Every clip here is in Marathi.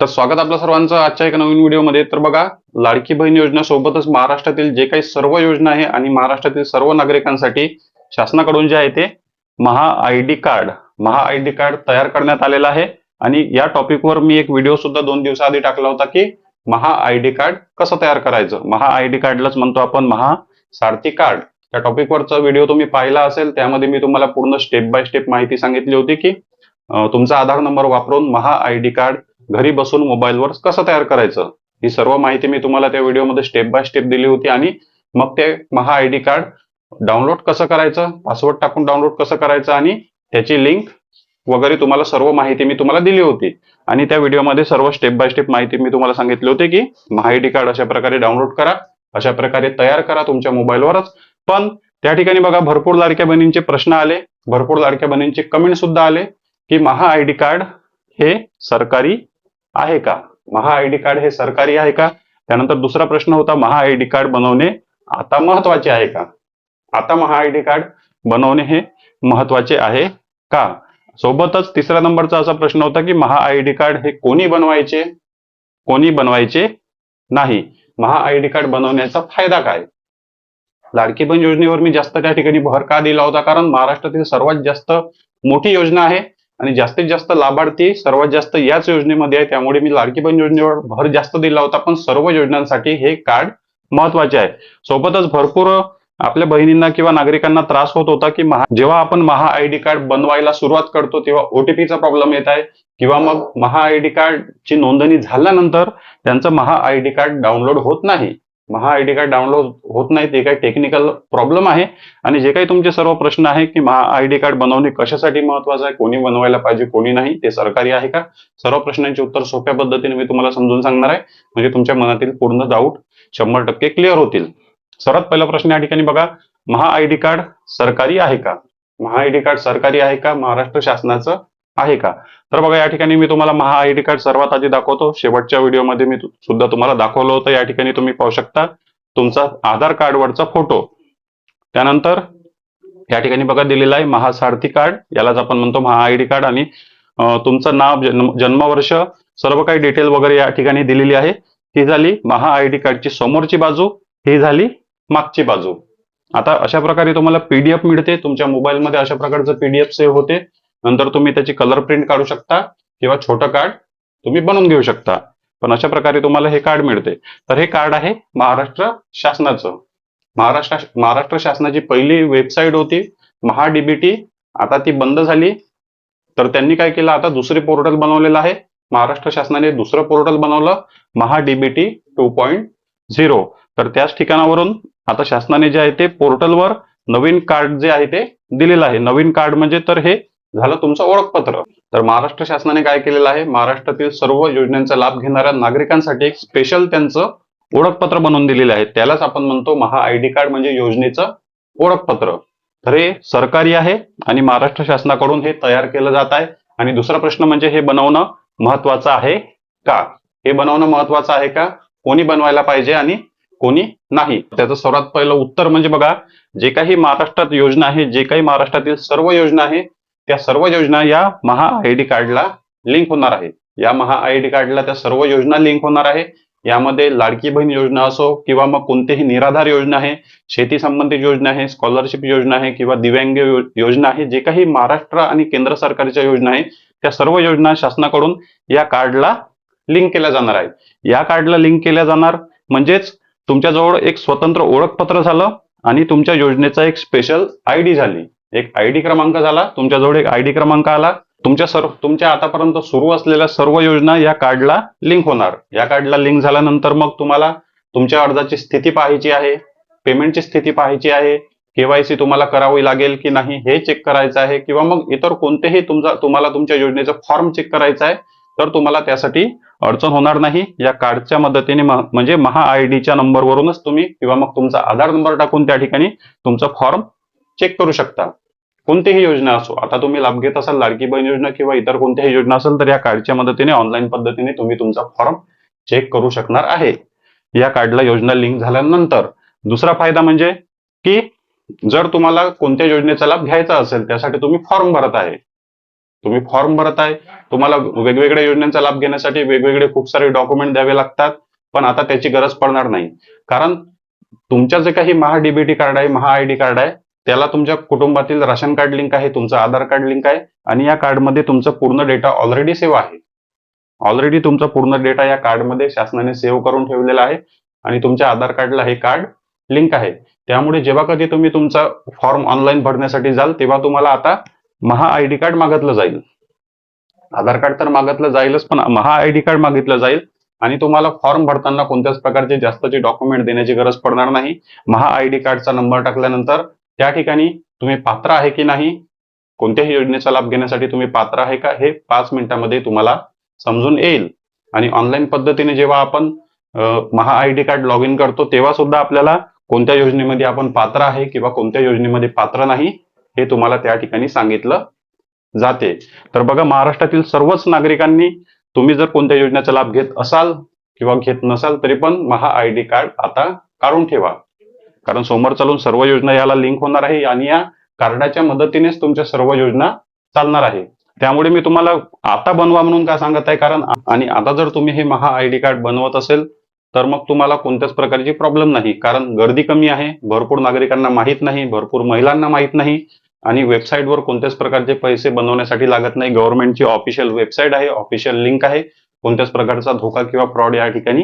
तर स्वागत आपल्या सर्वांचं आजच्या एका नवीन व्हिडिओमध्ये. तर बघा, लाडकी बहीण योजना सोबतच महाराष्ट्रातील जे काही सर्व योजना आहे आणि महाराष्ट्रातील सर्व नागरिकांसाठी शासनाकडून जे आहे ते महा आय डी कार्ड तयार करण्यात आलेलं आहे. आणि या टॉपिकवर मी एक व्हिडिओ सुद्धा 2 दिवसाआधी टाकला होता की महा आय डी कार्ड कसं तयार करायचं. महा आय डी कार्डलाच म्हणतो आपण महा सारथी कार्ड. त्या टॉपिकवरचा व्हिडिओ तुम्ही पाहिला असेल. त्यामध्ये मी तुम्हाला पूर्ण स्टेप बाय स्टेप माहिती सांगितली होती की तुमचा आधार नंबर वापरून महा आय डी कार्ड घरी बसून मोबाईलवर कसं तयार करायचं, ही सर्व माहिती मी तुम्हाला त्या व्हिडिओमध्ये स्टेप बाय स्टेप दिली होती. आणि मग ते महा आय डी कार्ड डाउनलोड कसं करायचं, पासवर्ड टाकून डाउनलोड कसं करायचं आणि त्याची लिंक वगैरे तुम्हाला सर्व माहिती मी तुम्हाला दिली होती. आणि त्या व्हिडिओमध्ये सर्व स्टेप बाय स्टेप माहिती मी तुम्हाला सांगितली होती की महा आय डी कार्ड अशा प्रकारे डाउनलोड करा, अशा प्रकारे तयार करा तुमच्या मोबाईलवरच. पण त्या ठिकाणी बघा, भरपूर लाडक्या बहिणींचे प्रश्न आले, भरपूर लाडक्या बहिणींचे कमेंट सुद्धा आले की महा आय डी कार्ड हे सरकारी आहे का, महा आय डी कार्ड हे सरकारी आहे का. त्यानंतर दुसरा प्रश्न होता, महा आय डी कार्ड बनवणे आता महत्वाचे आहे का. आता महा आय डी कार्ड बनवणे हे महत्वाचे आहे का. सोबतच तिसऱ्या नंबरचा असा प्रश्न होता की महा आय डी कार्ड हे कोणी बनवायचे, कोणी बनवायचे नाही. महा आय डी कार्ड बनवण्याचा फायदा काय. लाडकी बहीण योजनेवर मी जास्त त्या ठिकाणी भर का दिला होता, कारण महाराष्ट्रातील सर्वात जास्त मोठी योजना आहे आणि जास्तीत जास्त लाभार्थी सर्वात जास्त याच योजनेमध्ये आहे. त्यामुळे मी लाडकी बहीण योजनेवर भर जास्त दिला होता. पण सर्व योजनांसाठी हे कार्ड महत्वाचे आहे. सोबतच भरपूर आपल्या बहिणींना किंवा नागरिकांना त्रास होत होता की जेव्हा आपण महा आय डी कार्ड बनवायला सुरुवात करतो तेव्हा ओटीपीचा प्रॉब्लेम येत आहे, किंवा मग महा आय डी कार्डची नोंदणी झाल्यानंतर त्यांचं महा आय डी कार्ड डाउनलोड होत नाही. महा आय डी कार्ड डाउनलोड होत नाही, ते काही टेक्निकल प्रॉब्लेम आहे. आणि जे काही तुमचे सर्व प्रश्न आहे की महा आय डी कार्ड बनवणे कशासाठी महत्वाचं आहे, कोणी बनवायला पाहिजे कोणी नाही, ते सरकारी आहे का, सर्व प्रश्नांचे उत्तर सोप्या पद्धतीने मी तुम्हाला समजून सांगणार आहे. म्हणजे तुमच्या मनातील पूर्ण डाऊट 100% क्लिअर होतील. सर्वात पहिला प्रश्न या ठिकाणी बघा, महा आय डी कार्ड सरकारी आहे का. महा आय डी कार्ड सरकारी आहे का, महाराष्ट्र शासनाचं आहे का. तर बघा, या ठिकाणी मी तुम्हाला महा आय डी कार्ड सर्वात आधी दाखवतो. शेवटच्या व्हिडिओमध्ये मी सुद्धा तुम्हाला दाखवलं होतं. या ठिकाणी तुम्ही पाहू शकता तुमचा आधार कार्डवरचा फोटो. त्यानंतर या ठिकाणी बघा दिलेला आहे महासारथी कार्ड, यालाच आपण म्हणतो महा आय डी कार्ड. आणि तुमचं नाव, जन्मवर्ष, सर्व काही डिटेल वगैरे या ठिकाणी दिलेली आहे. ही झाली महा आय डी कार्डची समोरची बाजू, ही झाली मागची बाजू. आता अशा प्रकारे तुम्हाला पीडीएफ मिळते तुमच्या मोबाईलमध्ये. अशा प्रकारचं पीडीएफ सेव्ह होते. नंतर तुम्ही त्याची कलर प्रिंट काढू शकता किंवा छोटं कार्ड तुम्ही बनवून घेऊ शकता. पण अशा प्रकारे तुम्हाला हे कार्ड मिळते. तर हे कार्ड आहे महाराष्ट्र शासनाचं. महाराष्ट्र शासनाची पहिली वेबसाईट होती महाडीबीटी, आता ती बंद झाली. तर त्यांनी काय केलं, आता दुसरे पोर्टल बनवलेलं आहे. महाराष्ट्र शासनाने दुसरं पोर्टल बनवलं, महाडीबीटी 2.0. तर त्याच ठिकाणावरून आता शासनाने जे आहे ते पोर्टलवर नवीन कार्ड जे आहे ते दिलेलं आहे. नवीन कार्ड म्हणजे तर हे झालं तुमचं ओळखपत्र. तर महाराष्ट्र शासनाने काय केलेलं आहे, महाराष्ट्रातील सर्व योजनांचा लाभ घेणाऱ्या नागरिकांसाठी एक स्पेशल त्यांचं ओळखपत्र बनवून दिलेलं आहे. त्यालाच आपण म्हणतो महा आय डी कार्ड, म्हणजे योजनेचं ओळखपत्र. तर हे सरकारी आहे आणि महाराष्ट्र शासनाकडून हे तयार केलं जात आहे. आणि दुसरा प्रश्न म्हणजे हे बनवणं महत्वाचं आहे का. हे बनवणं महत्वाचं आहे का, कोणी बनवायला पाहिजे आणि कोणी नाही. त्याचं सर्वात पहिलं उत्तर म्हणजे बघा, जे काही महाराष्ट्रात योजना आहे, जे काही महाराष्ट्रातील सर्व योजना आहे, त्या सर्व योजना या महा आय डी कार्डला लिंक होणार आहे. या महा आय डी कार्डला त्या सर्व योजना लिंक होणार आहे. यामध्ये लाडकी बहीण योजना असो किंवा मग कोणतेही निराधार योजना आहे, शेती संबंधित योजना आहे, स्कॉलरशिप योजना आहे किंवा दिव्यांग योजना आहे, जे काही महाराष्ट्र आणि केंद्र सरकारच्या योजना आहे, त्या सर्व योजना शासनाकडून या कार्डला लिंक केल्या जाणार आहेत. या कार्डला लिंक केल्या जाणार म्हणजेच तुमच्याजवळ एक स्वतंत्र ओळखपत्र झालं आणि तुमच्या योजनेचा एक स्पेशल आयडी झाली, एक आयडी क्रमांक झाला. तुमच्याजवळ एक आयडी क्रमांक आला. तुमच्या आतापर्यंत सुरू असलेल्या सर्व योजना या कार्डला लिंक होणार. या कार्डला लिंक झाल्यानंतर मग तुम्हाला तुमच्या अर्जाची स्थिती पाहायची आहे, पेमेंटची स्थिती पाहायची आहे, केवायसी तुम्हाला करावी लागेल की नाही हे चेक करायचं आहे, किंवा मग इतर कोणतेही तुम्हाला तुमच्या योजनेचा फॉर्म चेक करायचा आहे. तर तुम्हाला त्यासाठी अडचण होणार नाही. या कार्डच्या मदतीने म्हणजे महा आय डीच्या नंबरवरूनच तुम्ही किंवा मग तुमचा आधार नंबर टाकून त्या ठिकाणी तुमचा फॉर्म चेक करू शकता. कोणतीही योजना असो, आता तुम्ही लाभ घेत असाल लाडकी बहीण योजना किंवा इतर कोणत्याही योजना असेल, तर या कार्डच्या मदतीने ऑनलाईन पद्धतीने तुम्ही तुमचा फॉर्म चेक करू शकणार आहे या कार्डला योजना लिंक झाल्यानंतर. दुसरा फायदा म्हणजे की जर तुम्हाला कोणत्या योजनेचा लाभ घ्यायचा असेल, त्यासाठी तुम्ही फॉर्म भरत आहे, तुम्ही फॉर्म भरताय, तुम्हाला वेगवेगळ्या योजनांचा लाभ घेण्यासाठी वेगवेगळे खूप सारे डॉक्युमेंट द्यावे लागतात, पण आता त्याची गरज पडणार नाही. कारण तुमच्या जे काही महा डीबीटी कार्ड आहे, महा आयडी कार्ड आहे, त्याला तुमच्या कुटुंबातील राशन कार्ड लिंक आहे, तुमचं आधार कार्ड लिंक आहे आणि या कार्डमध्ये तुमचा पूर्ण डेटा ऑलरेडी सेव्ह आहे. ऑलरेडी तुमचा पूर्ण डेटा या कार्डमध्ये शासनाने सेव्ह करून ठेवलेला आहे आणि तुमच्या आधार कार्डला हे कार्ड लिंक आहे. त्यामुळे जेव्हा कधी तुम्ही तुमचा फॉर्म ऑनलाईन भरण्यासाठी जाल, तेव्हा तुम्हाला आता महा आयडी कार्ड मागितलं जाईल. आधार कार्ड तर मागितलं जाईलच, पण महा आयडी कार्ड मागितलं जाईल आणि तुम्हाला फॉर्म भरताना कोणत्याच प्रकारचे जास्तचे डॉक्युमेंट देण्याची गरज पडणार नाही. महा आयडी कार्डचा नंबर टाकल्यानंतर त्या ठिकाणी तुम्ही पात्र आहे की नाही, कोणत्याही योजनेचा लाभ घेण्यासाठी तुम्ही पात्र आहे का, हे 5 मिनिटांमध्ये तुम्हाला समजून येईल. आणि ऑनलाईन पद्धतीने जेव्हा आपण महा आयडी कार्ड लॉग इन करतो, तेव्हा सुद्धा आपल्याला कोणत्या योजनेमध्ये आपण पात्र आहे किंवा कोणत्या योजनेमध्ये पात्र नाही हे तुम्हाला त्या ठिकाणी सांगितलं जाते. तर बघा, महाराष्ट्रातील सर्वच नागरिकांनी तुम्ही जर कोणत्या योजनेचा लाभ घेत असाल किंवा घेत नसाल तरी पण महा आयडी कार्ड आता काढून ठेवा. कारण समोर चालून सर्व योजना याला लिंक होणार आहे आणि या कार्डाच्या मदतीनेच तुमच्या सर्व योजना चालणार आहे. त्यामुळे मी तुम्हाला आता बनवा म्हणून का सांगत आहे, कारण आणि आता जर तुम्ही हे महा आयडी कार्ड बनवत असेल तर मग तुम्हाला कोणत्याच प्रकारची प्रॉब्लेम नाही. कारण गर्दी कमी आहे, भरपूर नागरिकांना माहीत नाही, भरपूर महिलांना माहीत नाही आणि वेबसाईटवर कोणत्याच प्रकारचे पैसे बनवण्यासाठी लागत नाही. गव्हर्नमेंटची ऑफिशियल वेबसाईट आहे, ऑफिशियल लिंक आहे, कोणत्याच प्रकारचा धोका किंवा फ्रॉड या ठिकाणी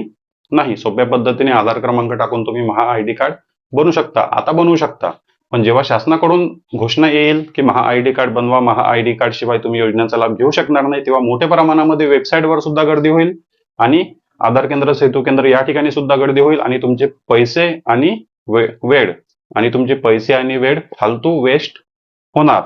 नाही. सोप्या पद्धतीने आधार क्रमांक टाकून तुम्ही महा आयडी कार्ड बनवू शकता, आता बनवू शकता. पण जेव्हा शासनाकडून घोषणा येईल की महा आयडी कार्ड बनवा, महा आयडी कार्ड शिवाय तुम्ही योजनेचा लाभ घेऊ शकणार नाही, तेव्हा मोठ्या प्रमाणामध्ये वेबसाईटवर सुद्धा गर्दी होईल आणि आधार केंद्र, सेतू केंद्र या ठिकाणी सुद्धा गर्दी होईल आणि तुमचे पैसे आणि वेळ फालतू वेस्ट होणार.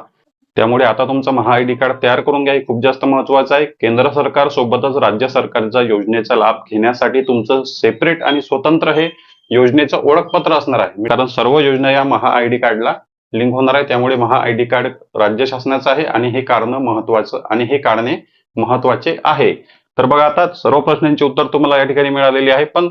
त्यामुळे आता तुमचं महा आयडी कार्ड तयार करून घ्या, खूप जास्त महत्वाचं आहे. केंद्र सरकार सोबतच राज्य सरकारचा योजनेचा लाभ घेण्यासाठी तुमचं सेपरेट आणि स्वतंत्र हे योजनेचं ओळखपत्र असणार आहे. कारण सर्व योजना या महा आयडी कार्डला लिंक होणार आहे. त्यामुळे महा आयडी कार्ड राज्य शासनाचं आहे आणि हे काढणं महत्वाचं आणि हे काढणे महत्वाचे आहे. तर बघा, आता सर्व प्रश्नांची उत्तर तुम्हाला या ठिकाणी मिळालेली आहे. पण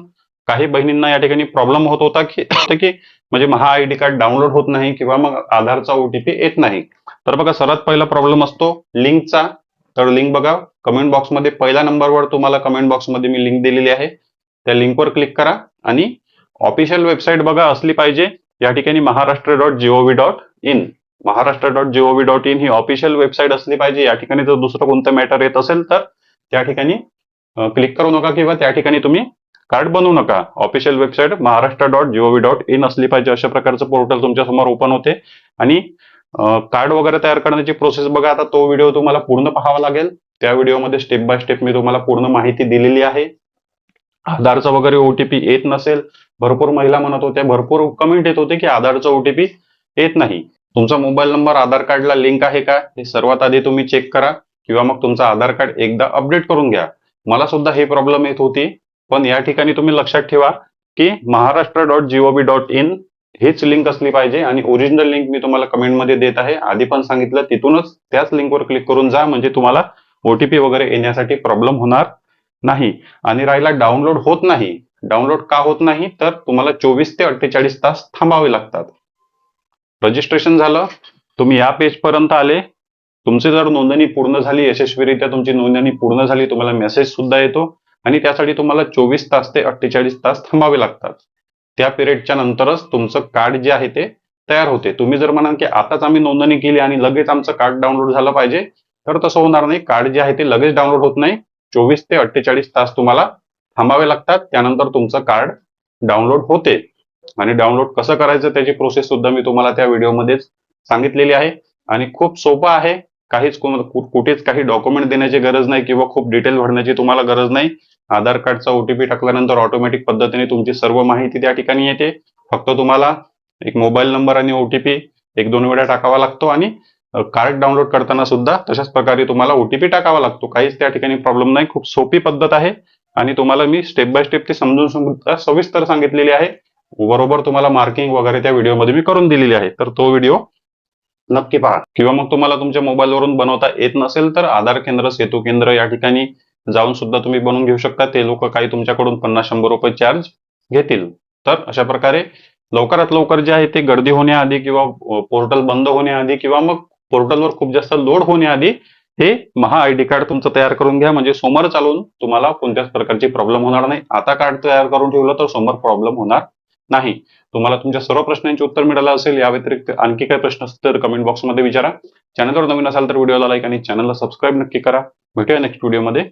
काही बहिणींना या ठिकाणी प्रॉब्लेम होत होता की म्हणजे महा आयडी कार्ड डाउनलोड होत नाही किंवा मग आधारचा ओटीपी येत नाही. तर बघा, सर्वात पहिला प्रॉब्लेम असतो लिंकचा. तर लिंक बघा, कमेंट बॉक्समध्ये पहिल्या नंबरवर तुम्हाला कमेंट बॉक्समध्ये मी लिंक दिलेली आहे, त्या लिंकवर क्लिक करा आणि ऑफिशियल वेबसाईट बघा असली पाहिजे. या ठिकाणी महाराष्ट्र.gov.in महाराष्ट्र.gov.in ही ऑफिशियल वेबसाईट असली पाहिजे. या ठिकाणी जर दुसरं कोणतं मॅटर येत असेल तर त्या ठिकाणी क्लिक करू नका किंवा त्या ठिकाणी तुम्ही कार्ड बनवू नका. ऑफिशियल वेबसाईट महाराष्ट्र.gov.in असली पाहिजे. अशा प्रकारचं पोर्टल तुमच्या समोर ओपन होते आणि कार्ड वगैरे तयार करण्याची प्रोसेस बघा. आता तो व्हिडिओ तुम्हाला पूर्ण पाहावा लागेल. त्या व्हिडिओमध्ये स्टेप बाय स्टेप मी तुम्हाला पूर्ण माहिती दिलेली आहे. आधारचा वगैरे ओटीपी येत नसेल, भरपूर महिला म्हणत होत्या, भरपूर कमेंट येत होते की आधारचा ओटीपी येत नाही. तुमचा मोबाईल नंबर आधार कार्डला लिंक आहे का हे सर्वात आधी तुम्ही चेक करा किंवा मग तुमचा आधार कार्ड एकदा अपडेट करून घ्या. मला सुद्धा हे प्रॉब्लेम येत होती, पण या ठिकाणी तुम्ही लक्षात ठेवा की महाराष्ट्र.gov.in हीच लिंक असली पाहिजे आणि ओरिजिनल लिंक मी तुम्हाला कमेंटमध्ये देत आहे. आधी पण सांगितलं, तिथूनच त्याच लिंकवर क्लिक करून जा, म्हणजे तुम्हाला ओटीपी वगैरे येण्यासाठी प्रॉब्लेम होणार नाही. आणि राहिला डाउनलोड होत नाही, डाउनलोड का होत नाही तर तुम्हाला 24 ते 48 तास थांबावे लागतात. रजिस्ट्रेशन झालं, तुम्ही या पेज पर्यंत आले, तुमची जर नोंदणी पूर्ण झाली, यशस्वीरित्या तुमची नोंदणी पूर्ण झाली, तुम्हाला मेसेज सुद्धा येतो आणि त्यासाठी तुम्हाला 24 तास ते 48 तास थांबावे लागतात. त्या पिरियडच्या नंतरच तुमचं कार्ड जे आहे ते तयार होते. तुम्ही जर म्हणाल की आताच आम्ही नोंदणी केली आणि लगेच आमचं कार्ड डाउनलोड झालं पाहिजे, तर तसं होणार नाही. कार्ड जे आहे ते लगेच डाउनलोड होत नाही. 24 ते 48 तास तुम्हाला थांबावे लागतात. त्यानंतर तुमचं कार्ड डाउनलोड होते आणि डाउनलोड कसं करायचं त्याची प्रोसेस सुद्धा मी तुम्हाला त्या व्हिडिओमध्येच सांगितलेली आहे आणि खूप सोपं आहे. कुठेच काही डॉक्युमेंट देण्याची गरज नाही किंवा खूप डिटेल भरण्याची तुम्हाला गरज नाही. आधार कार्डचा ओटीपी टाकल्यानंतर ऑटोमॅटिक पद्धतीने तुमची सर्व माहिती त्या ठिकाणी येते. फक्त तुम्हाला एक मोबाईल नंबर आणि ओटीपी 1-2 वेळा टाकावा लागतो आणि कार्ड डाउनलोड करताना सुद्धा तशाच प्रकारे तुम्हाला ओटीपी टाकावा लागतो. काहीच त्या ठिकाणी प्रॉब्लेम नाही. खूप सोपी पद्धत आहे आणि तुम्हाला मी स्टेप बाय स्टेप ती समजून सविस्तर सांगितलेली आहे. बरोबर तुम्हाला मार्किंग वगैरे त्या व्हिडिओमध्ये मी करून दिलेली आहे. तर तो व्हिडिओ नक्की पहा. किंवा मग तुम्हाला तुमच्या मोबाईलवरून बनवता येत नसेल तर आधार केंद्र, सेतू केंद्र या ठिकाणी जाऊन सुद्धा तुम्ही बनवून घेऊ शकता. ते लोक काही तुमच्याकडून 50-100 रुपये चार्ज घेतील. तर अशा प्रकारे लवकरात लवकर जे आहे ते गर्दी होण्याआधी किंवा पोर्टल बंद होण्याआधी किंवा मग पोर्टलवर खूप जास्त लोड होण्याआधी हे महा आयडी कार्ड तुमचं तयार करून घ्या, म्हणजे समोर चालून तुम्हाला कोणत्याच प्रकारची प्रॉब्लेम होणार नाही. आता कार्ड तयार करून ठेवलं तर समोर प्रॉब्लेम होणार नाही. तुम्हाला तुमच्या सर्व प्रश्नांची उत्तर मिळालं असेल. या व्यतिरिक्त आणखी काही प्रश्न असतील तर कमेंट बॉक्समध्ये विचारा. चॅनलवर नवीन असाल तर व्हिडिओला लाईक आणि चॅनलला सबस्क्राईब नक्की करा. भेटूया नेक्स्ट व्हिडिओमध्ये.